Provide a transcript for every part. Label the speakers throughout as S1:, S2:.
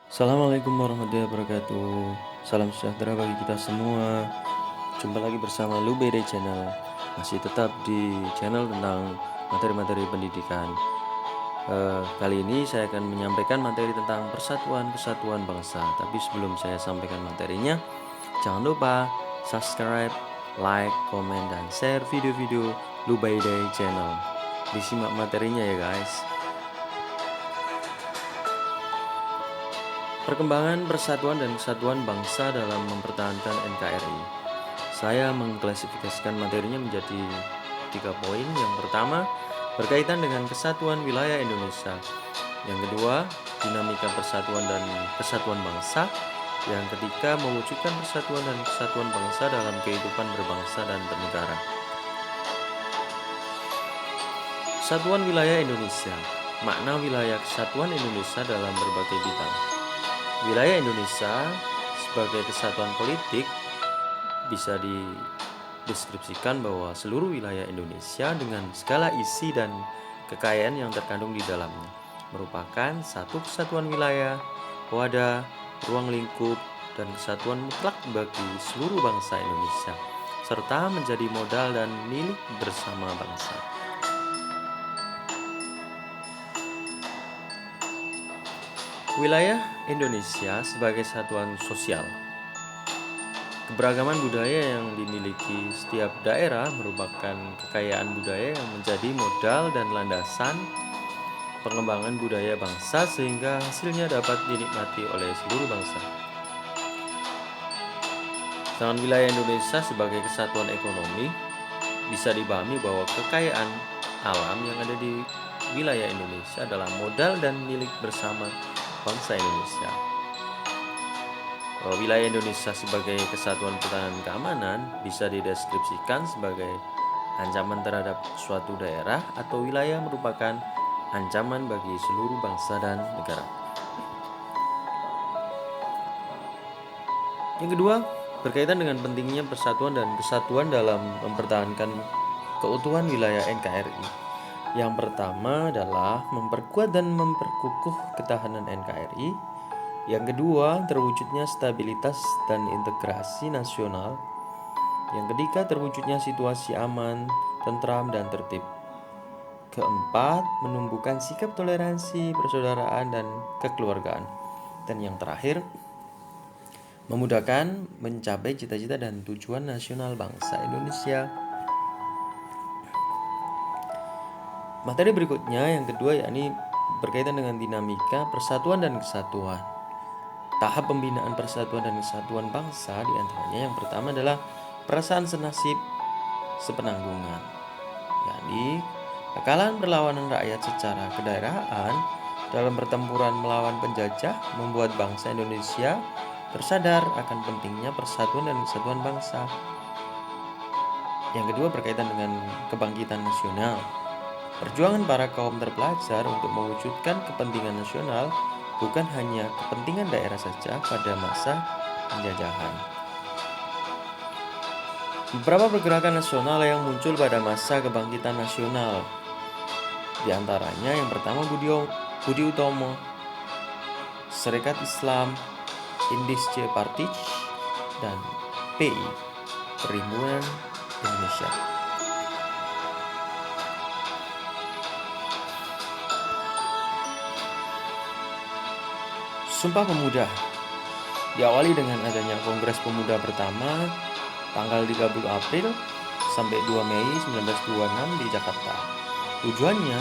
S1: Assalamualaikum warahmatullahi wabarakatuh. Salam sejahtera bagi kita semua. Jumpa lagi bersama Lubede Channel. Masih tetap di channel tentang materi-materi pendidikan. Kali ini saya akan menyampaikan materi tentang persatuan bangsa. Tapi sebelum saya sampaikan materinya, jangan lupa subscribe, like, komen, dan share video-video Lubede Channel. Disimak materinya ya guys. Perkembangan persatuan dan kesatuan bangsa dalam mempertahankan NKRI. Saya mengklasifikasikan materinya menjadi 3 poin. Yang pertama, berkaitan dengan kesatuan wilayah Indonesia. Yang kedua, dinamika persatuan dan kesatuan bangsa. Yang ketiga, mewujudkan persatuan dan kesatuan bangsa dalam kehidupan berbangsa dan bernegara. Kesatuan wilayah Indonesia. Makna wilayah kesatuan Indonesia dalam berbagai bidang. Wilayah Indonesia sebagai kesatuan politik bisa dideskripsikan bahwa seluruh wilayah Indonesia dengan segala isi dan kekayaan yang terkandung di dalamnya merupakan satu kesatuan wilayah, wadah, ruang lingkup, dan kesatuan mutlak bagi seluruh bangsa Indonesia, serta menjadi modal dan milik bersama bangsa. Wilayah Indonesia sebagai satuan sosial. Keberagaman budaya yang dimiliki setiap daerah merupakan kekayaan budaya yang menjadi modal dan landasan pengembangan budaya bangsa sehingga hasilnya dapat dinikmati oleh seluruh bangsa. Sedangkan wilayah Indonesia sebagai kesatuan ekonomi bisa dipahami bahwa kekayaan alam yang ada di wilayah Indonesia adalah modal dan milik bersama bangsa Indonesia. Wilayah Indonesia sebagai kesatuan pertahanan keamanan bisa dideskripsikan sebagai ancaman terhadap suatu daerah atau wilayah merupakan ancaman bagi seluruh bangsa dan negara. Yang kedua, berkaitan dengan pentingnya persatuan dan kesatuan dalam mempertahankan keutuhan wilayah NKRI. Yang pertama adalah memperkuat dan memperkukuh ketahanan NKRI. Yang kedua, terwujudnya stabilitas dan integrasi nasional. Yang ketiga, terwujudnya situasi aman, tentram, dan tertib. Keempat, menumbuhkan sikap toleransi, persaudaraan, dan kekeluargaan. Dan yang terakhir, memudahkan mencapai cita-cita dan tujuan nasional bangsa Indonesia. Materi berikutnya yang kedua yakni berkaitan dengan dinamika persatuan dan kesatuan. Tahap pembinaan persatuan dan kesatuan bangsa diantaranya yang pertama adalah perasaan senasib sepenanggungan, yakni kekalahan perlawanan rakyat secara kedaerahan dalam pertempuran melawan penjajah membuat bangsa Indonesia tersadar akan pentingnya persatuan dan kesatuan bangsa. Yang kedua berkaitan dengan kebangkitan nasional. Perjuangan para kaum terpelajar untuk mewujudkan kepentingan nasional bukan hanya kepentingan daerah saja pada masa penjajahan. Beberapa pergerakan nasional yang muncul pada masa kebangkitan nasional, di antaranya yang pertama Budi Utomo, Serikat Islam, Indische Partij, dan PI, Perhimpunan Indonesia. Sumpah Pemuda diawali dengan adanya Kongres Pemuda pertama tanggal 30 April sampai 2 Mei 1926 di Jakarta. Tujuannya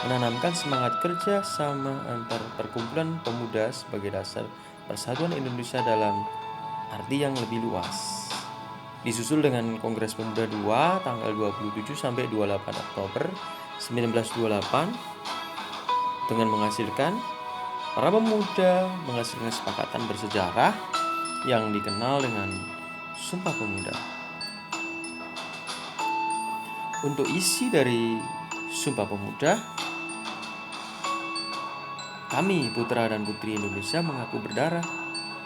S1: menanamkan semangat kerja sama antar perkumpulan pemuda sebagai dasar persatuan Indonesia dalam arti yang lebih luas. Disusul dengan Kongres Pemuda II tanggal 27 sampai 28 Oktober 1928 dengan menghasilkan para pemuda menghasilkan kesepakatan bersejarah yang dikenal dengan Sumpah Pemuda. Untuk isi dari Sumpah Pemuda, kami putra dan putri Indonesia mengaku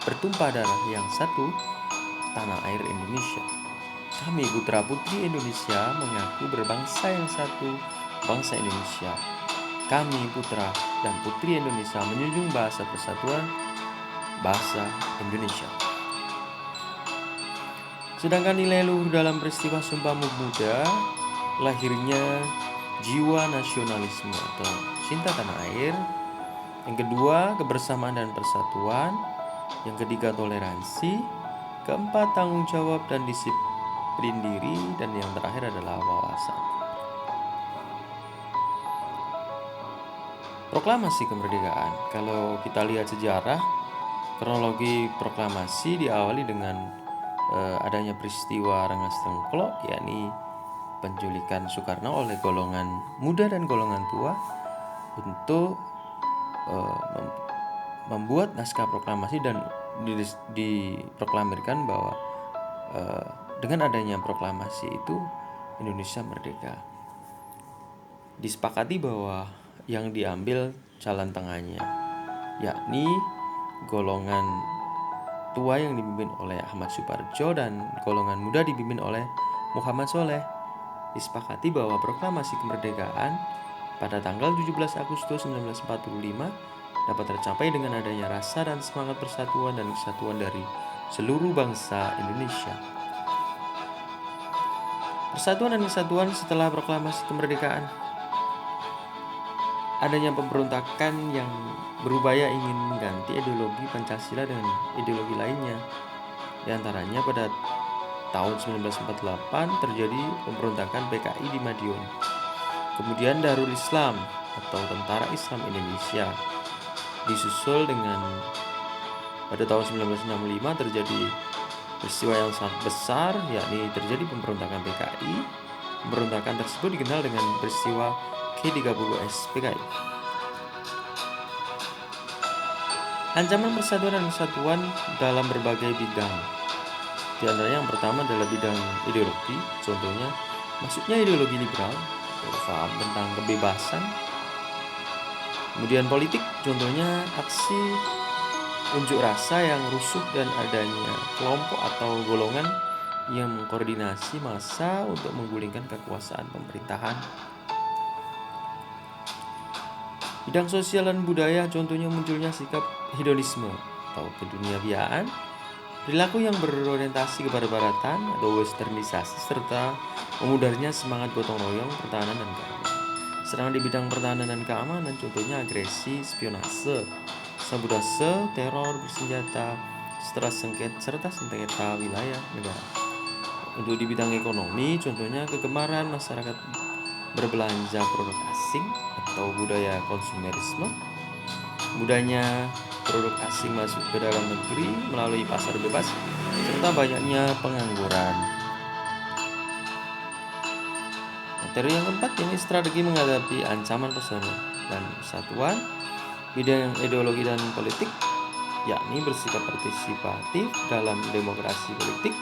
S1: bertumpah darah yang satu, tanah air Indonesia. Kami putra putri Indonesia mengaku berbangsa yang satu, bangsa Indonesia. Kami putra dan putri Indonesia menjunjung bahasa persatuan bahasa Indonesia. Sedangkan nilai luhur dalam peristiwa Sumpah Pemuda, lahirnya jiwa nasionalisme atau cinta tanah air. Yang kedua, kebersamaan dan persatuan. Yang ketiga, toleransi. Keempat, tanggung jawab dan disiplin diri. Dan yang terakhir adalah wawasan. Proklamasi kemerdekaan. Kalau kita lihat sejarah, kronologi proklamasi diawali dengan adanya peristiwa Rengas Dengklok, yakni penculikan Soekarno oleh golongan muda dan golongan tua untuk membuat naskah proklamasi, dan diproklamirkan bahwa dengan adanya proklamasi itu Indonesia merdeka. Disepakati bahwa yang diambil jalan tengahnya, yakni golongan tua yang dipimpin oleh Ahmad Suparjo dan golongan muda dipimpin oleh Muhammad Soleh. Disepakati bahwa proklamasi kemerdekaan pada tanggal 17 Agustus 1945 dapat tercapai dengan adanya rasa dan semangat persatuan dan kesatuan dari seluruh bangsa Indonesia. Persatuan dan kesatuan setelah proklamasi kemerdekaan. Adanya pemberontakan yang berupaya ingin mengganti ideologi Pancasila dengan ideologi lainnya. Di antaranya pada tahun 1948 terjadi pemberontakan PKI di Madiun. Kemudian Darul Islam atau Tentara Islam Indonesia. Disusul dengan pada tahun 1965 terjadi peristiwa yang sangat besar, yakni terjadi pemberontakan PKI. Pemberontakan tersebut dikenal dengan peristiwa G30S PKI. Ancaman persatuan dan kesatuan dalam berbagai bidang. Di antaranya yang pertama adalah bidang ideologi, contohnya masuknya ideologi liberal, paham tentang kebebasan. Kemudian politik, contohnya aksi unjuk rasa yang rusuh dan adanya kelompok atau golongan yang mengkoordinasi massa untuk menggulingkan kekuasaan pemerintahan. Bidang sosial dan budaya, contohnya munculnya sikap hedonisme atau keduniawiaan, perilaku yang berorientasi kepada baratan atau westernisasi, serta memudarnya semangat gotong royong, pertahanan dan keamanan. Sedangkan di bidang pertahanan dan keamanan, contohnya agresi, spionase, sabotase, teror bersenjata, serta sengketa wilayah negara. Untuk di bidang ekonomi, contohnya kegemaran masyarakat berbelanja produk asing atau budaya konsumerisme, mudahnya produk asing masuk ke dalam negeri melalui pasar bebas, serta banyaknya pengangguran. Materi yang keempat ini strategi menghadapi ancaman persatuan dan kesatuan. Bidang ideologi dan politik, yakni bersikap partisipatif dalam demokrasi politik,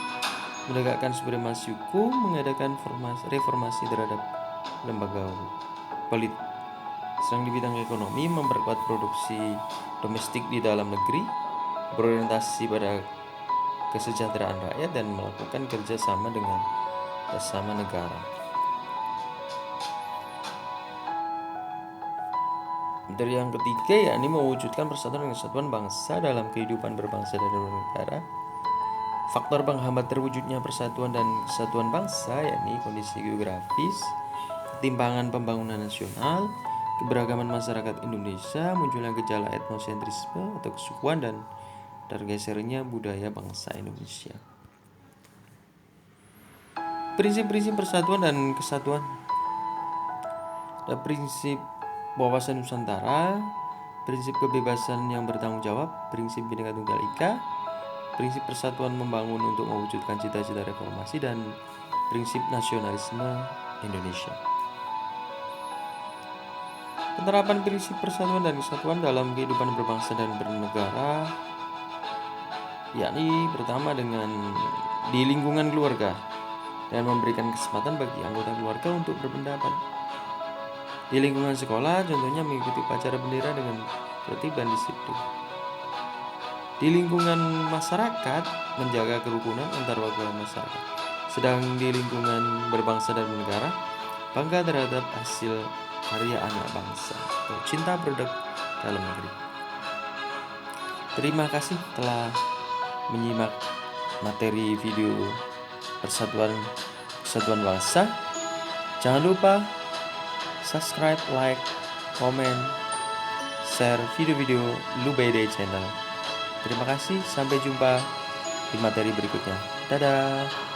S1: menegakkan supremasi hukum, mengadakan reformasi terhadap lembaga politik. Sedang di bidang ekonomi, memperkuat produksi domestik di dalam negeri, berorientasi pada kesejahteraan rakyat dan melakukan kerjasama dengan sesama negara. Dari yang ketiga, yakni mewujudkan persatuan dan kesatuan bangsa dalam kehidupan berbangsa dan bernegara. Faktor penghambat terwujudnya persatuan dan kesatuan bangsa, yakni kondisi geografis, ketimpangan pembangunan nasional, keberagaman masyarakat Indonesia, munculnya gejala etnosentrisme atau kesukuan, dan tergesernya budaya bangsa Indonesia. Prinsip-prinsip persatuan dan kesatuan. Ada prinsip wawasan Nusantara, prinsip kebebasan yang bertanggung jawab, prinsip Bhinneka Tunggal Ika, prinsip persatuan membangun untuk mewujudkan cita-cita reformasi, dan prinsip nasionalisme Indonesia. Penerapan prinsip persatuan dan kesatuan dalam kehidupan berbangsa dan bernegara, yakni pertama dengan di lingkungan keluarga dan memberikan kesempatan bagi anggota keluarga untuk berpendapat. Di lingkungan sekolah, contohnya mengikuti upacara bendera dengan tertib dan disiplin. Di lingkungan masyarakat, menjaga kerukunan antar warga masyarakat. Sedang di lingkungan berbangsa dan bernegara, bangga terhadap hasil karya anak bangsa atau cinta produk dalam negeri. Terima kasih telah menyimak materi video Persatuan Bangsa. Jangan lupa subscribe, like, komen, share video-video Lubede Channel. Terima kasih, sampai jumpa di materi berikutnya. Dadah.